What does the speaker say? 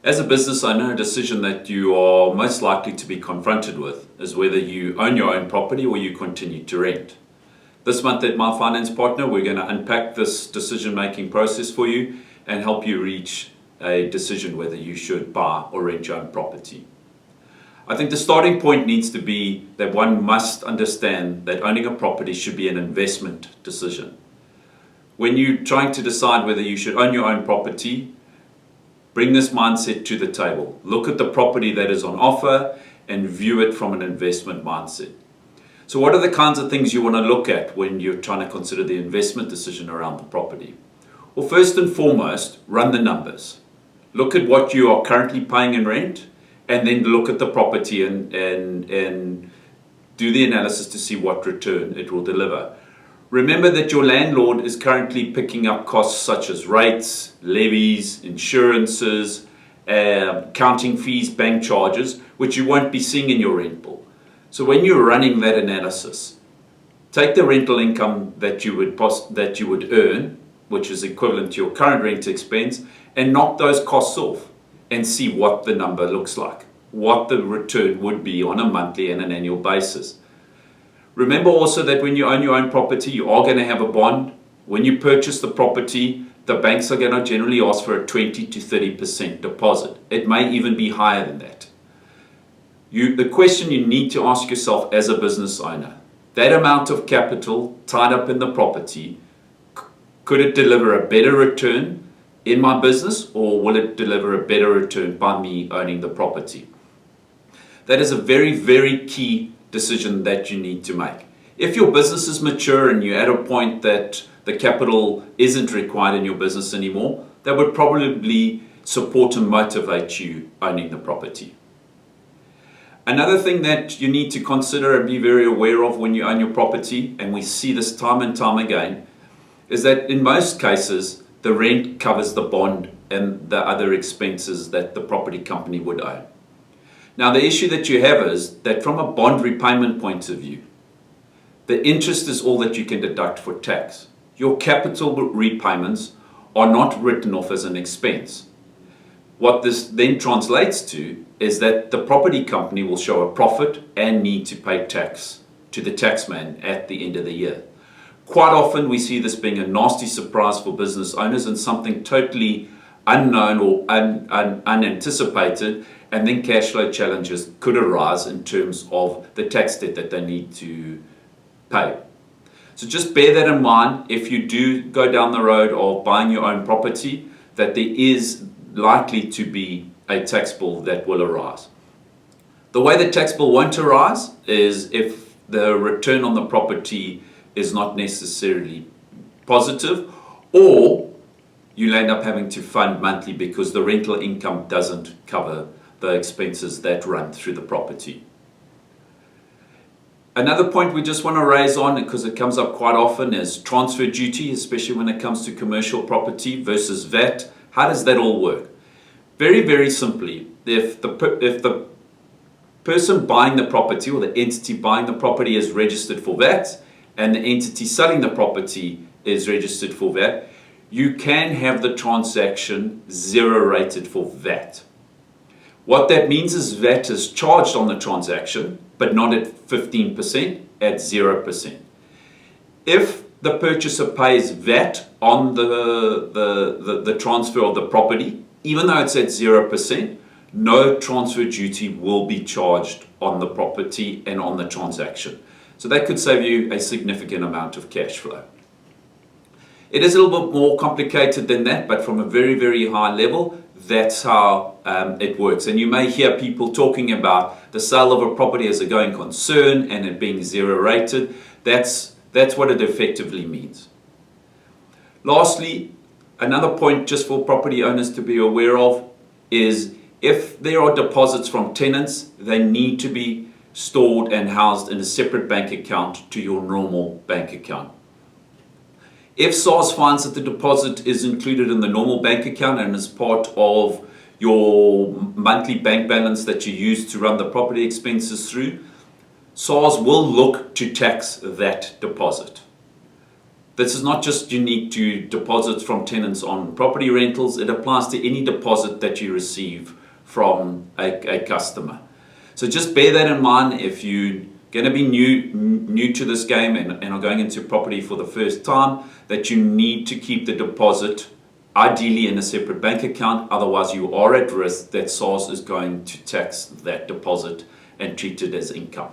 As a business owner, a decision that you are most likely to be confronted with is whether you own your own property or you continue to rent. This month at My Finance Partner, we're going to unpack this decision-making process for you and help you reach a decision whether you should buy or rent your own property. I think the starting point needs to be that one must understand that owning a property should be an investment decision. When you're trying to decide whether you should own your own property, bring this mindset to the table. Look at the property that is on offer and view it from an investment mindset. So what are the kinds of things you want to look at when you're trying to consider the investment decision around the property? Well, first and foremost, run the numbers. Look at what you are currently paying in rent, and then look at the property and do the analysis to see what return it will deliver. Remember that your landlord is currently picking up costs such as rates, levies, insurances, counting fees, bank charges, which you won't be seeing in your rent bill. So when you're running that analysis, take the rental income that you would earn, which is equivalent to your current rent expense, and knock those costs off and see what the number looks like, what the return would be on a monthly and an annual basis. Remember also that when you own your own property, you are going to have a bond. When you purchase the property, the banks are going to generally ask for a 20 to 30% deposit. It may even be higher than that. The question you need to ask yourself as a business owner, that amount of capital tied up in the property, could it deliver a better return in my business, or will it deliver a better return by me owning the property? That is a very, very key decision that you need to make. If your business is mature and you're at a point that the capital isn't required in your business anymore, that would probably support and motivate you owning the property. Another thing that you need to consider and be very aware of when you own your property, and we see this time and time again, is that in most cases the rent covers the bond and the other expenses that the property company would own. Now, the issue that you have is that from a bond repayment point of view, the interest is all that you can deduct for tax. Your capital repayments are not written off as an expense. What this then translates to is that the property company will show a profit and need to pay tax to the taxman at the end of the year. Quite often we see this being a nasty surprise for business owners and something totally unknown or unanticipated, and then cash flow challenges could arise in terms of the tax debt that they need to pay. So just bear that in mind if you do go down the road of buying your own property, that there is likely to be a tax bill that will arise. The way the tax bill won't arise is if the return on the property is not necessarily positive, or you'll end up having to fund monthly because the rental income doesn't cover the expenses that run through the property. Another point we just want to raise on, because it comes up quite often, is transfer duty, especially when it comes to commercial property versus VAT. How does that all work? Very, very simply, if the person buying the property or the entity buying the property is registered for VAT and the entity selling the property is registered for VAT, you can have the transaction zero rated for VAT. What that means is VAT is charged on the transaction, but not at 15%, at 0%. If the purchaser pays VAT on the transfer of the property, even though it's at 0%, no transfer duty will be charged on the property and on the transaction. So that could save you a significant amount of cash flow. It is a little bit more complicated than that, but from a very, very high level, that's how it works. And you may hear people talking about the sale of a property as a going concern and it being zero rated. That's what it effectively means. Lastly, another point just for property owners to be aware of is if there are deposits from tenants, they need to be stored and housed in a separate bank account to your normal bank account. If SARS finds that the deposit is included in the normal bank account and is part of your monthly bank balance that you use to run the property expenses through, SARS will look to tax that deposit. This is not just unique to deposits from tenants on property rentals, it applies to any deposit that you receive from a customer. So just bear that in mind if you're going to be new to this game and are going into property for the first time, that you need to keep the deposit ideally in a separate bank account, otherwise you are at risk that SARS is going to tax that deposit and treat it as income.